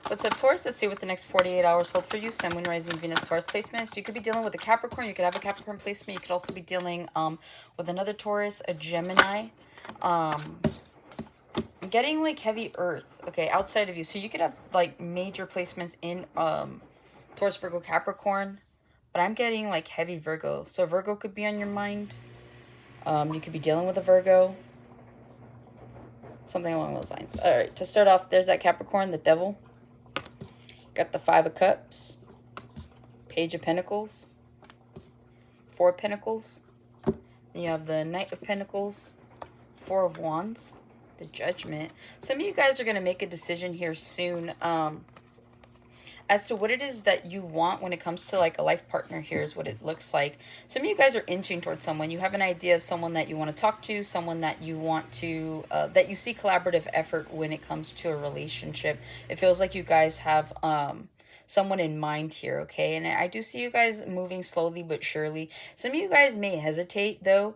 What's up, Taurus? Let's see what the next 48 hours hold for you. Sun, Moon, Rising, Venus, Taurus placements. You could be dealing with a Capricorn. You could have a Capricorn placement. You could also be dealing with another Taurus, a Gemini. I'm getting like heavy Earth, okay, outside of you. So you could have like major placements in Taurus, Virgo, Capricorn. But I'm getting like heavy Virgo. So Virgo could be on your mind. You could be dealing with a Virgo. Something along those lines. All right, to start off, there's that Capricorn, the Devil. Got the Five of Cups, Page of Pentacles, Four of Pentacles. Then you have the Knight of Pentacles, Four of Wands, the Judgment. Some of you guys are going to make a decision here soon as to what it is that you want when it comes to like a life partner. Here's what it looks like. Some of you guys are inching towards someone. You have an idea of someone that you want to talk to, someone that you want to, that you see collaborative effort when it comes to a relationship. It feels like you guys have someone in mind here, okay? And I do see you guys moving slowly but surely. Some of you guys may hesitate though,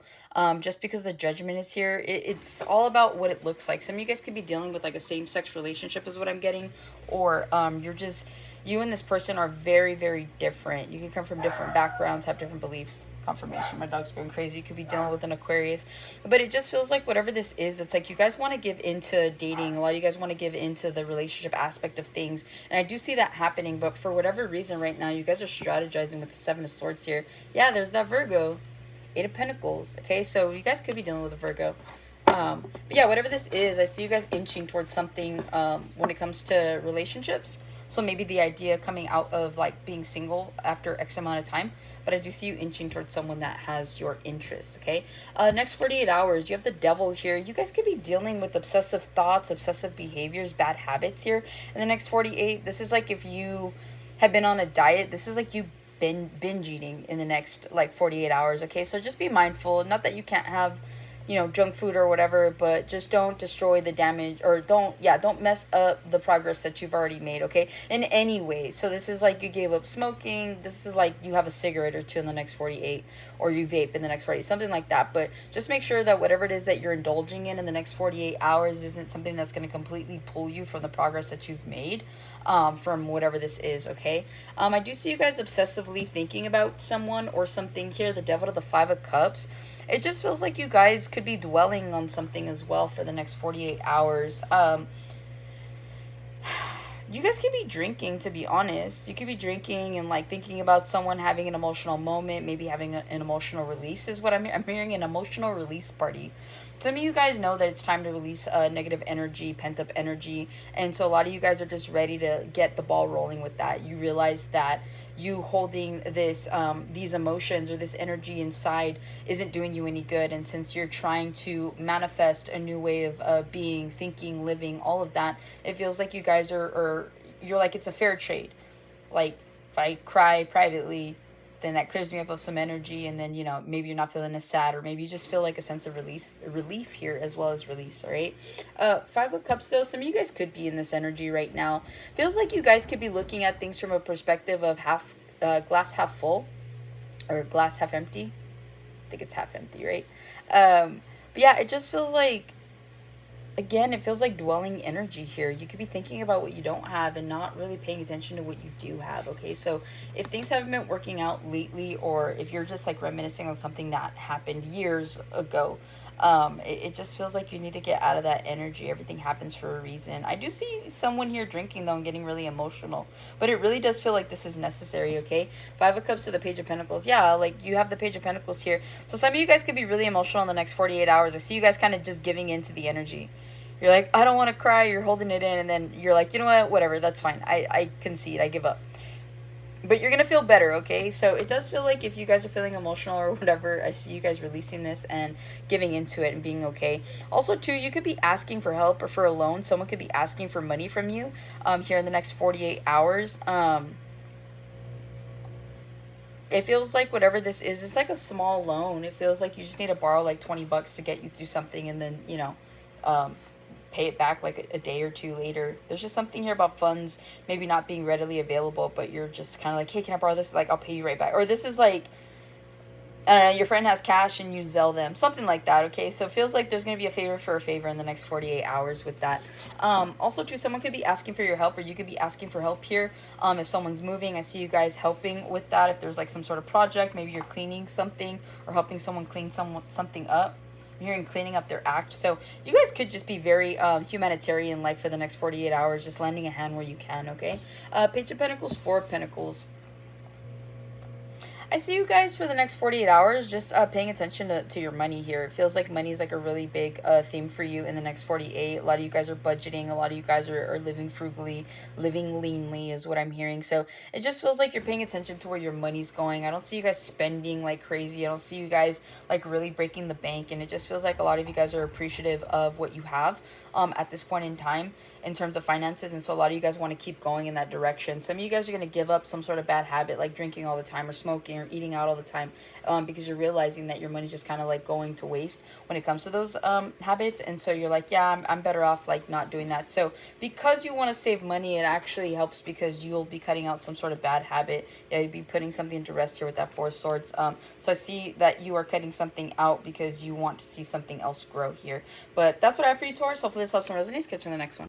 just because the Judgment is here. It's all about what it looks like. Some of you guys could be dealing with like a same-sex relationship is what I'm getting, or you and this person are very, very different. You can come from different backgrounds, have different beliefs. Confirmation, my dog's going crazy. You could be dealing with an Aquarius. But it just feels like whatever this is, it's like you guys want to give into dating. A lot of you guys want to give into the relationship aspect of things. And I do see that happening. But for whatever reason right now, you guys are strategizing with the Seven of Swords here. Yeah, there's that Virgo. Eight of Pentacles. Okay, so you guys could be dealing with a Virgo. But yeah, whatever this is, I see you guys inching towards something when it comes to relationships. So maybe the idea coming out of like being single after X amount of time. But I do see you inching towards someone that has your interests, okay? Next 48 hours, you have the Devil here. You guys could be dealing with obsessive thoughts, obsessive behaviors, bad habits here. In the next 48, this is like if you have been on a diet. This is like you binge eating in the next like 48 hours, okay? So just be mindful. Not that you can't have, you know, junk food or whatever, but just don't destroy the damage, or don't mess up the progress that you've already made, okay, in any way. So this is like you gave up smoking. This is like you have a cigarette or two in the next 48, or you vape in the next 48, something like that. But just make sure that whatever it is that you're indulging in the next 48 hours isn't something that's going to completely pull you from the progress that you've made from whatever this is, okay? I do see you guys obsessively thinking about someone or something here. The Devil to the Five of Cups. It just feels like you guys could be dwelling on something as well for the next 48 hours. You guys could be drinking, to be honest. You could be drinking and like thinking about someone, having an emotional moment, maybe having an emotional release is what I'm hearing, an emotional release party. Some of you guys know that it's time to release negative energy, pent-up energy, and so a lot of you guys are just ready to get the ball rolling with that. You realize that you holding this these emotions or this energy inside isn't doing you any good, and since you're trying to manifest a new way of being, thinking, living, all of that, it feels like you guys are you're like, it's a fair trade. Like if I cry privately, then that clears me up of some energy, and then, you know, maybe you're not feeling as sad, or maybe you just feel like a sense of relief here as well as release. All right, Five of Cups though, some of you guys could be in this energy right now. Feels like you guys could be looking at things from a perspective of glass half full or glass half empty. I think it's half empty, right? But yeah, it just feels like, again, it feels like dwelling energy here. You could be thinking about what you don't have and not really paying attention to what you do have, okay? So if things haven't been working out lately, or if you're just like reminiscing on something that happened years ago, it just feels like you need to get out of that energy. Everything happens for a reason. I do see someone here drinking though and getting really emotional, but it really does feel like this is necessary, okay? Five of Cups to the Page of Pentacles. Yeah, like you have the Page of Pentacles here. So some of you guys could be really emotional in the next 48 hours. I see you guys kind of just giving into the energy. You're like, I don't want to cry. You're holding it in, and then you're like, you know what? Whatever, that's fine. I concede. I give up. But you're going to feel better, okay? So it does feel like if you guys are feeling emotional or whatever, I see you guys releasing this and giving into it and being okay. Also, too, you could be asking for help or for a loan. Someone could be asking for money from you here in the next 48 hours. It feels like whatever this is, it's like a small loan. It feels like you just need to borrow like $20 to get you through something, and then, you know, pay it back like a day or two later. There's just something here about funds maybe not being readily available, but you're just kind of like, hey, can I borrow this? Like, I'll pay you right back. Or this is like, I don't know, your friend has cash and you Zelle them. Something like that, okay? So it feels like there's going to be a favor for a favor in the next 48 hours with that. Also, too, someone could be asking for your help, or you could be asking for help here. If someone's moving, I see you guys helping with that. If there's like some sort of project, maybe you're cleaning something or helping someone clean something up. I'm hearing cleaning up their act. So you guys could just be very humanitarian like for the next 48 hours, just lending a hand where you can, okay? Page of Pentacles, Four of Pentacles. I see you guys for the next 48 hours just paying attention to your money here. It feels like money is like a really big theme for you in the next 48. A lot of you guys are budgeting. A lot of you guys are living frugally, living leanly is what I'm hearing. So it just feels like you're paying attention to where your money's going. I don't see you guys spending like crazy. I don't see you guys like really breaking the bank. And it just feels like a lot of you guys are appreciative of what you have at this point in time in terms of finances. And so a lot of you guys want to keep going in that direction. Some of you guys are going to give up some sort of bad habit like drinking all the time or smoking or eating out all the time because you're realizing that your money's just kind of like going to waste when it comes to those habits. And so you're like, yeah, I'm better off like not doing that. So because you want to save money, it actually helps because you'll be cutting out some sort of bad habit. Yeah, you'll be putting something to rest here with that Four of Swords. So I see that you are cutting something out because you want to see something else grow here. But that's what I have for you, Taurus. Hopefully this helps and resonates. Catch you in the next one.